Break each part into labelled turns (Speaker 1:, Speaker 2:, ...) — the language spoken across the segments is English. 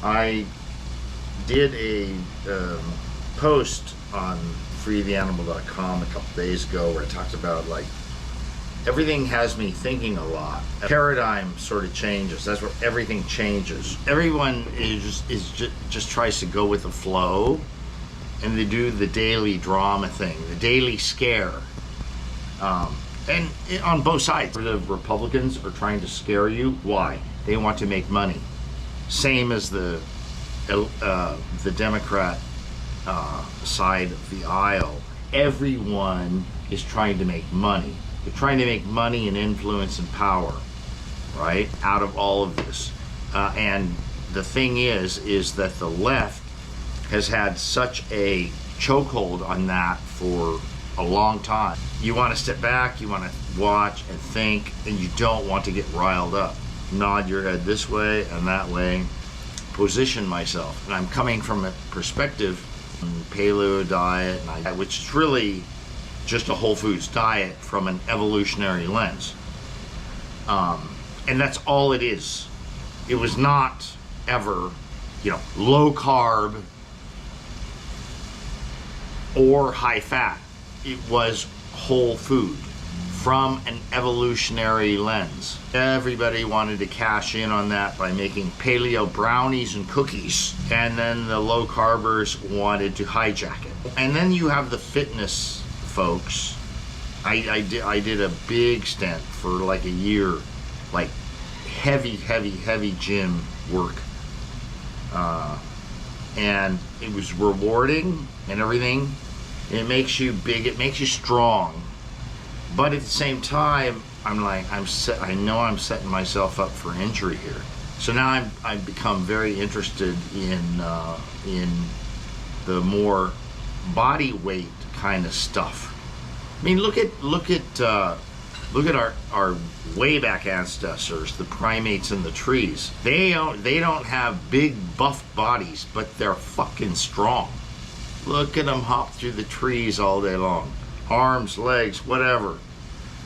Speaker 1: I did a post on freetheanimal.com a couple days ago where I talked about like everything has me thinking a lot. A paradigm sort of changes. That's where everything changes. Everyone just tries to go with the flow, and they do the daily drama thing, the daily scare. And on both sides, the Republicans are trying to scare you. Why? They want to make money. Same as the Democrat side of the aisle. Everyone is trying to make money. They're trying to make money and influence and power, right? Out of all of this. And the thing is that the left has had such a chokehold on that for a long time. You want to step back, you want to watch and think, and you don't want to get riled up. Nod your head this way and that way. Position myself. And I'm coming from a perspective, paleo diet, which is really just a whole foods diet from an evolutionary lens. And that's all it is. It was not ever, low carb or high fat. It was whole food from an evolutionary lens. Everybody wanted to cash in on that by making paleo brownies and cookies, and then the low carbers wanted to hijack it. And then you have the fitness folks. I did a big stint for like a year, like heavy gym work, and it was rewarding and everything. It makes you big, it makes you strong, but at the same time, I'm like, I know I'm setting myself up for injury here. So now I've become very interested in the more body weight kind of stuff. I mean, look at our way back ancestors, the primates in the trees. They don't have big buff bodies, but they're fucking strong. Look at them hop through the trees all day long. Arms, legs, whatever.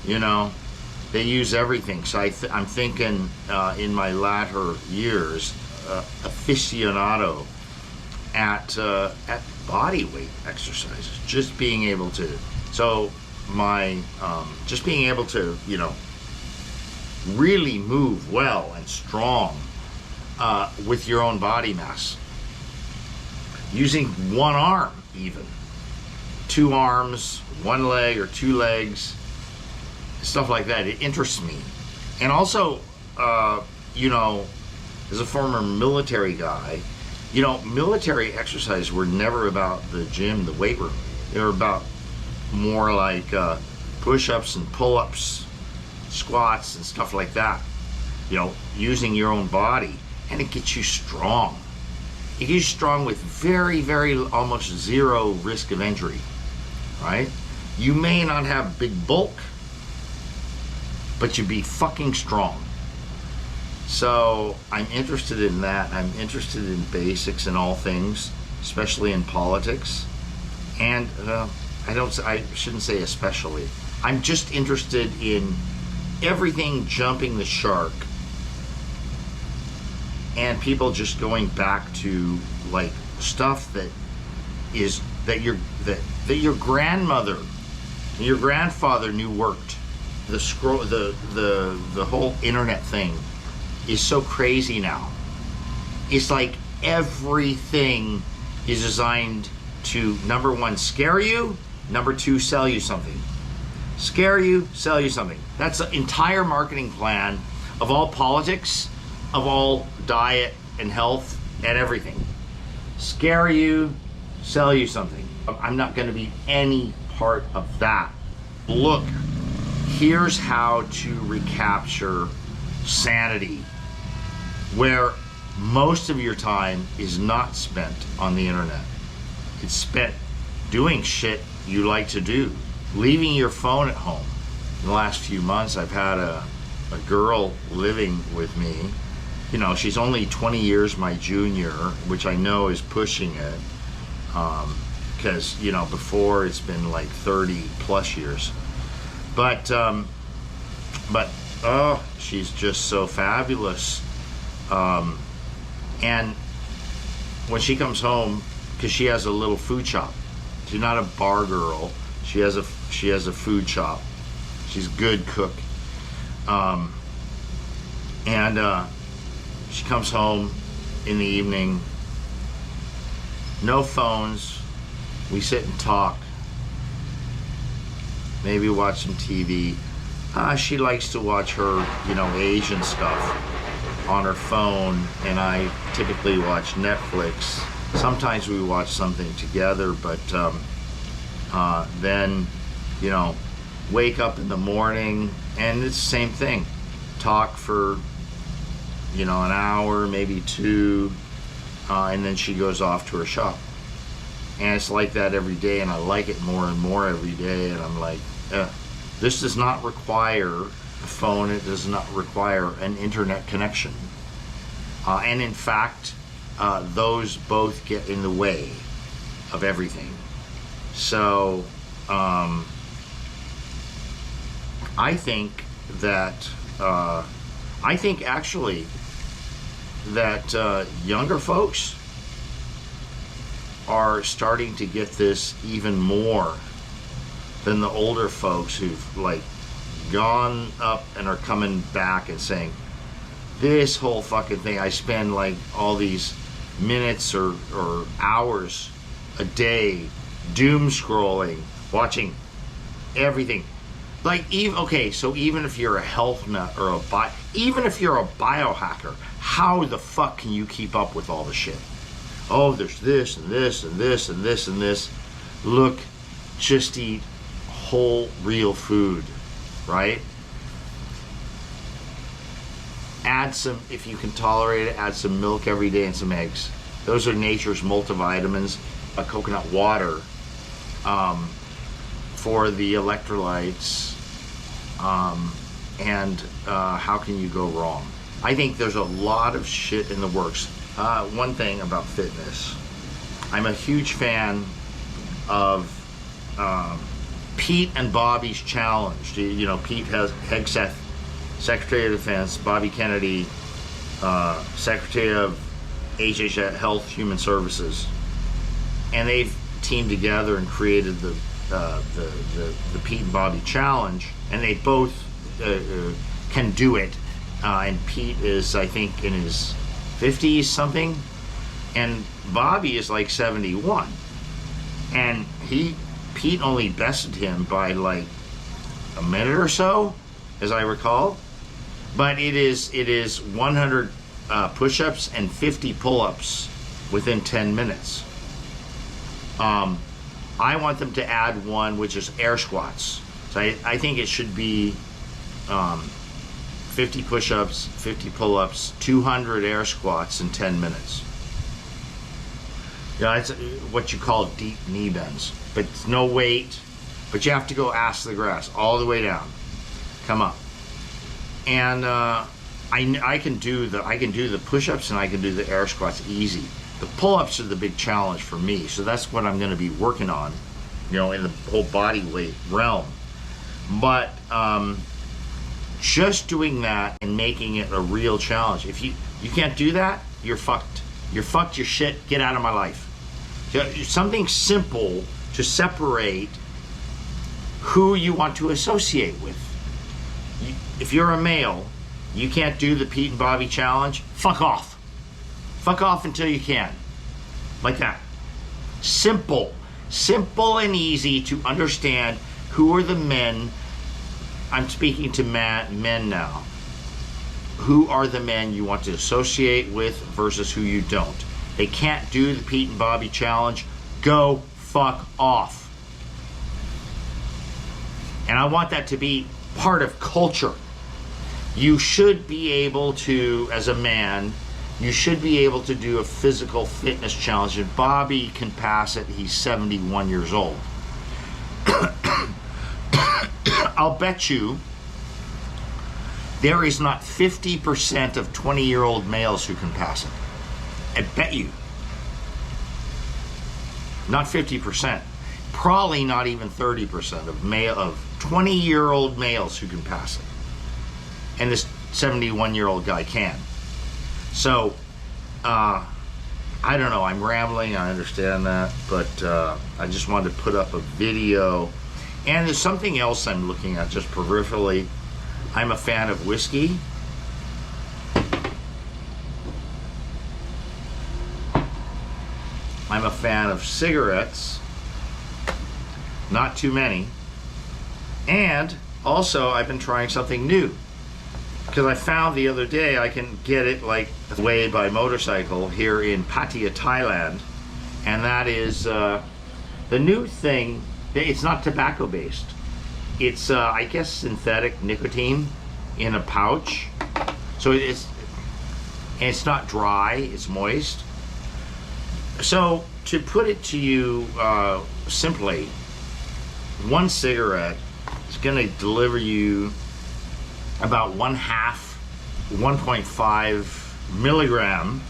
Speaker 1: They use everything. So I'm thinking in my latter years, aficionado at body weight exercises. Just being able to. So just being able to, really move well and strong with your own body mass. Using one arm, even 2 arms, 1 leg or 2 legs, stuff like that. It interests me. And also, as a former military guy, military exercises were never about the gym, the weight room. They were about more like push-ups and pull-ups, squats and stuff like that. Using your own body, and it gets you strong. It gets you strong with very almost zero risk of injury, right? You may not have big bulk, but you'd be fucking strong. So I'm interested in that. I'm interested in basics in all things, especially in politics. And I shouldn't say especially. I'm just interested in everything jumping the shark, and people just going back to like stuff that your grandmother and your grandfather knew worked. The whole internet thing is so crazy now. It's like everything is designed to, number 1, scare you, number 2, sell you something. Scare you, sell you something. That's the entire marketing plan of all politics, of all diet and health and everything. Scare you, sell you something. I'm not going to be any part of that. Look, here's how to recapture sanity, where most of your time is not spent on the internet. It's spent doing shit you like to do, leaving your phone at home. In the last few months, I've had a girl living with me. She's only 20 years my junior, which I know is pushing it, because before it's been like 30 plus years. But she's just so fabulous. And when she comes home, because she has a little food shop. She's not a bar girl. She has a food shop. She's a good cook. She comes home in the evening. No phones. We sit and talk. Maybe watch some TV. She likes to watch her, Asian stuff on her phone, and I typically watch Netflix. Sometimes we watch something together, but then, wake up in the morning, and it's the same thing. Talk for, an hour, maybe two, and then she goes off to her shop. And it's like that every day, and I like it more and more every day, and I'm like, this does not require a phone, it does not require an internet connection. And in fact, those both get in the way of everything. So, I think actually that younger folks are starting to get this even more than the older folks who've like gone up and are coming back and saying, this whole fucking thing, I spend like all these minutes or hours a day doom scrolling, watching everything. Like, so even if you're a health nut or even if you're a biohacker, how the fuck can you keep up with all the shit? Oh, there's this and this and this and this and this. Look, just eat whole, real food, right? Add some, if you can tolerate it, add some milk every day and some eggs. Those are nature's multivitamins. Coconut water for the electrolytes. And how can you go wrong? I think there's a lot of shit in the works. One thing about fitness, I'm a huge fan of Pete and Bobby's challenge. Pete Hegseth, Secretary of Defense, Bobby Kennedy, Secretary of HHS, Health Human Services, and they've teamed together and created the Pete and Bobby challenge, and they both can do it. And Pete is, I think, in his 50s something, and Bobby is like 71, and Pete only bested him by like a minute or so, as I recall. But it is 100 push-ups and 50 pull-ups within 10 minutes. I want them to add one, which is air squats. So I think it should be 50 push-ups, 50 pull-ups, 200 air squats in 10 minutes. It's what you call deep knee bends, but it's no weight, but you have to go ass to the grass all the way down, come up. And I can do the push-ups and I can do the air squats easy. The pull-ups are the big challenge for me, so that's what I'm going to be working on, in the whole body weight realm. But just doing that and making it a real challenge. If you can't do that, you're fucked. You're fucked, you're shit, get out of my life. Something simple to separate who you want to associate with. If you're a male, you can't do the Pete and Bobby challenge, fuck off. Fuck off until you can. Like that. Simple and easy to understand who are the men. I'm speaking to men now. Who are the men you want to associate with versus who you don't? They can't do the Pete and Bobby challenge. Go fuck off. And I want that to be part of culture. You should be able to, as a man, you should be able to do a physical fitness challenge. And Bobby can pass it. He's 71 years old. I'll bet you there is not 50% of 20-year-old males who can pass it. I bet you. Not 50%. Probably not even 30% of 20-year-old males who can pass it. And this 71-year-old guy can. So, I don't know, I'm rambling, I understand that, but I just wanted to put up a video. And there's something else I'm looking at just peripherally. I'm a fan of whiskey. I'm a fan of cigarettes. Not too many. And also, I've been trying something new. Because I found the other day I can get it like way by motorcycle here in Pattaya, Thailand. And that is the new thing. It's not tobacco based. It's I guess synthetic nicotine in a pouch. So it's not dry, it's moist. So to put it to you simply, one cigarette is going to deliver you about 1.5 milligram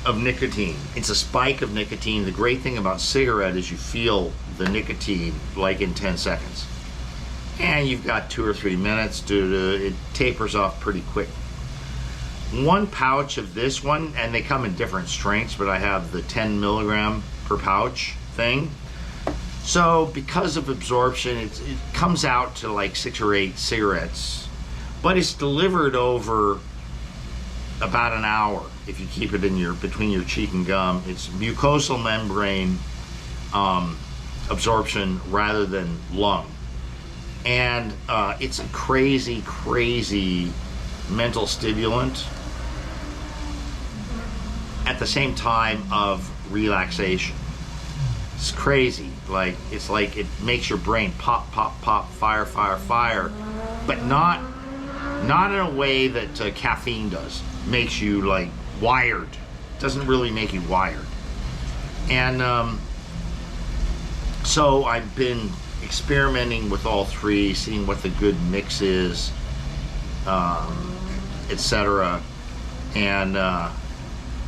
Speaker 1: of nicotine. It's a spike of nicotine. The great thing about cigarette is you feel the nicotine like in 10 seconds. And you've got 2 or 3 minutes it tapers off pretty quick. One pouch of this one, and they come in different strengths, but I have the 10 milligram per pouch thing. So because of absorption, it comes out to like 6 or 8 cigarettes. But it's delivered over about an hour if you keep it in between your cheek and gum. It's mucosal membrane absorption rather than lung. And it's a crazy, crazy mental stimulant at the same time of relaxation. It's crazy. It's like it makes your brain pop, pop, pop, fire, fire, fire, but not in a way that caffeine does. Makes you like wired. Doesn't really make you wired. And so I've been experimenting with all three, seeing what the good mix is, etc. And I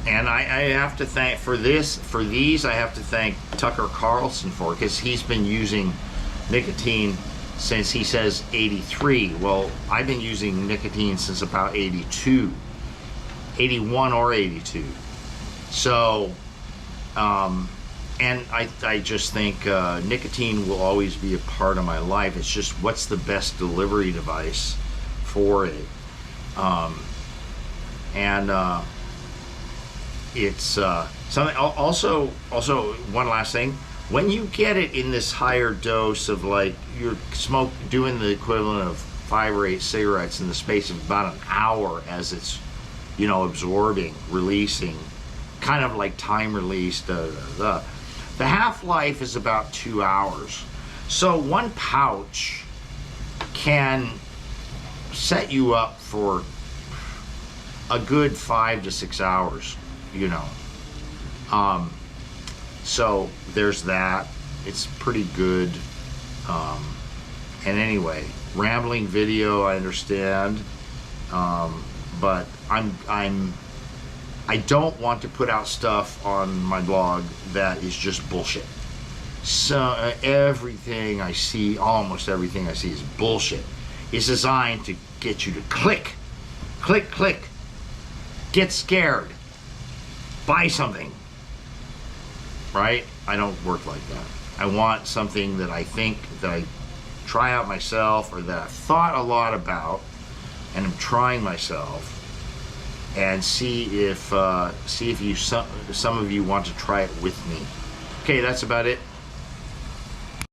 Speaker 1: have to thank for these. I have to thank Tucker Carlson because he's been using nicotine since he says 83. Well, I've been using nicotine since about 82, 81 or 82. So, and I just think nicotine will always be a part of my life. It's just what's the best delivery device for it. It's something. Also, one last thing. When you get it in this higher dose of like you're doing the equivalent of 5 or 8 cigarettes in the space of about an hour as it's, absorbing, releasing, kind of like time release. The half-life is about 2 hours. So one pouch can set you up for a good 5 to 6 hours. So there's that. It's pretty good. And anyway, rambling video, I understand. But I don't want to put out stuff on my blog that is just bullshit. So everything I see, almost everything I see is bullshit. It's designed to get you to click, click, click, get scared, buy something, right? I don't work like that. I want something that I think that I try out myself or that I've thought a lot about and I'm trying myself, and see if some of you want to try it with me. Okay, that's about it.